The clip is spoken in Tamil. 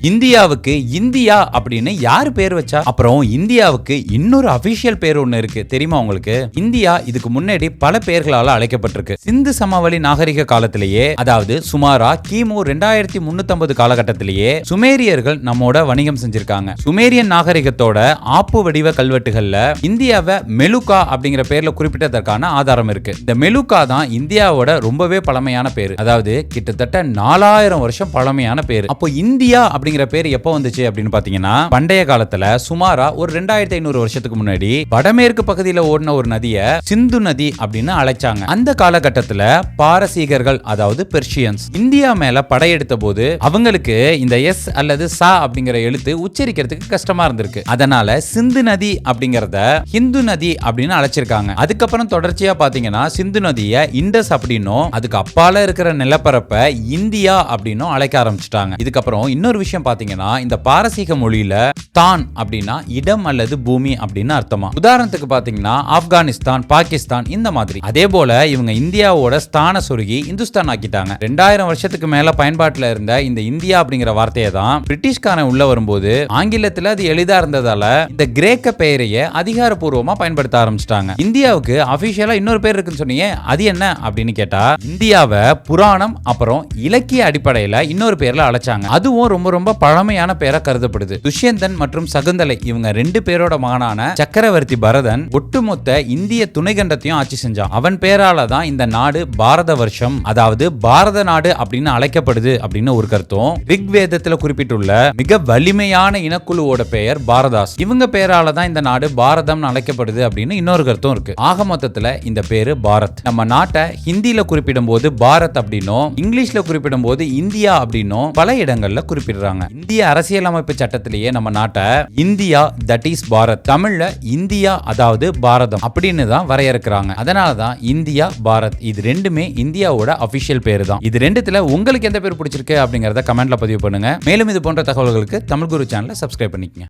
இந்தியாவுக்கு இந்தியா அப்படின்னு யாரு பேர் வச்சா? அப்புறம் இந்தியாவுக்கு இன்னொரு அபிஷியல் பேர் ஒண்ணு இருக்கு தெரியுமா உங்களுக்கு? இந்தியா இதுக்கு முன்னாடி பல பெயர்களால அழைக்கப்பட்டிருக்கு. சிந்து சமவெளி நாகரிக காலத்திலேயே, அதாவது சுமாரா கிமு 2350 காலகட்டத்திலேயே சுமேரியர்கள் நம்மோட வணிகம் செஞ்சிருக்காங்க. சுமேரியன் நாகரிகத்தோட ஆப்பு வடிவ கல்வெட்டுகள்ல இந்தியாவை மெலுகா அப்படிங்கிற பேர்ல குறிப்பிட்டதற்கான ஆதாரம் இருக்கு. இந்த மெலுகா தான் இந்தியாவோட ரொம்பவே பழமையான பேரு. அதாவது கிட்டத்தட்ட 4000 வருஷம் பழமையான பேரு. அப்போ இந்தியா அப்படிங்கிற பேர் எப்போ வந்துச்சு அப்படின்னு பாத்தீங்கன்னா, பண்டைய காலத்துல சுமாரா ஒரு 2500 வருஷத்துக்கு முன்னாடி வடமேற்கு பகுதியில் ஓடின ஒரு நதியை சிந்து நதி அப்படின்னு அழைச்சாங்க. அந்த காலகட்டத்துல பாரசீகர்கள், அதாவது பெர்ஷியன்ஸ், இந்தியா மேல படையெடுத்த போது அவங்களுக்கு இந்த எஸ் அல்லது சா அப்படிங்கிற எழுத்து உச்சரிக்கிறதுக்கு கஷ்டமா இருந்திருக்கு. அதனால சிந்து நதி அப்படிங்கறத ஹிந்து நதி அப்படின்னு அழைச்சிருக்காங்க. அதுக்கப்புறம் தொடர்ச்சியா பாத்தீங்கன்னா சிந்து நதியை இண்டஸ் அப்படின்னும், அதுக்கு அப்பால இருக்கிற நிலப்பரப்ப இந்தியா அப்படின்னும் அழைக்க ஆரம்பிச்சிட்டாங்க. இதுக்கப்புறம் இன்னொரு விஷயம் பாத்தீங்கன்னா, இந்த பாரசீக மொழியில தான் அப்படின்னா இடம் அல்லது பூமி அப்படின்னு அர்த்தமா. உதாரணத்துக்கு பாத்தீங்கன்னா ஆப்கானிஸ்தான், பாகிஸ்தான் இந்த மாதிரி. அதே போல இவங்க இந்தியாவோட ஸ்தான சொருகி இந்துஸ்தான் ஆக்கிட்டாங்க. 2000 வருஷத்துக்கு மேல பயன்பாட்டுல இருந்த இந்த இந்தியா அப்படிங்கிற வார்த்தையை தான் பிரிட்டிஷ்காரன் உள்ள வரும்போது ஆங்கிலத்துல அது எளிதா இருந்ததால இந்த கிரேக்க பெயரையே அதிகாரப்பூர்வமா பயன்படுத்த ஆரம்பிச்சிட்டாங்க. இந்தியாவுக்கு அபிஷியலா இன்னொரு பேர் இருக்குன்னு சொன்னீங்க, அது என்ன அப்படின்னு கேட்டா, இந்தியாவை புராணம் அப்புறம் இலக்கிய அடிப்படையில இன்னொரு பேர்ல அழைச்சாங்க. அதுவும் ரொம்ப ரொம்ப பழமையான பேரா கருதப்படுது. துஷ்யந்தன் மற்றும் சகுந்தலை இவங்க 2 பேரோட மகனான சக்கரவர்த்தி பரதன் ஒட்டுமொத்த இந்திய துணைக்கண்டத்தையும் ஆட்சி செஞ்சான். அவன் பேரால தான் இந்த நாடு பாரத வருஷம், அதாவது பாரத நாடு அப்படின்னு அழைக்கப்படுது அப்படின்னு ஒரு கருத்தும், ரிக்வேதத்துல குறிப்பிட்டுள்ள மிக வலிமையான இனக்குழுவோட பெயர் பாரதாஸ், இவங்க பேரால தான் இந்த நாடு பாரதம் அழைக்கப்படுது அப்படின்னு இன்னொரு கருத்தும் இருக்கு. ஆக மொத்தத்துல இந்த பேரு பாரத். நம்ம நாட்டை ஹிந்தியில குறிப்பிடும் போது பாரத் அப்படின்னும், இங்கிலீஷ்ல குறிப்பிடும் போது இந்தியா அப்படின்னும் பல இடங்கள்ல குறிப்பிடுறாங்க. இந்திய அரசியலமைப்பு சட்டத்திலேயே நம்ம நாட்டை இந்தியா தட் இஸ் பாரத், தமிழ்ல இந்தியா அதாவது பாரதம் அப்படின்னு தான் வரையறுக்கிறாங்க. அதனாலதான் இந்தியா பாரத் இது ரெண்டுமே இந்தியாவோட அபிஷியல் பேரு தான். இது ரெண்டுத்துல உங்களுக்கு எந்த பேர் பிடிச்சிருக்கு அப்படிங்கறத கமெண்ட்ல பதிவு பண்ணுங்க. மேலும் இது போன்ற தகவல்களுக்கு தமிழ் குரு சேனலை சப்ஸ்கிரைப் பண்ணிக்கங்க.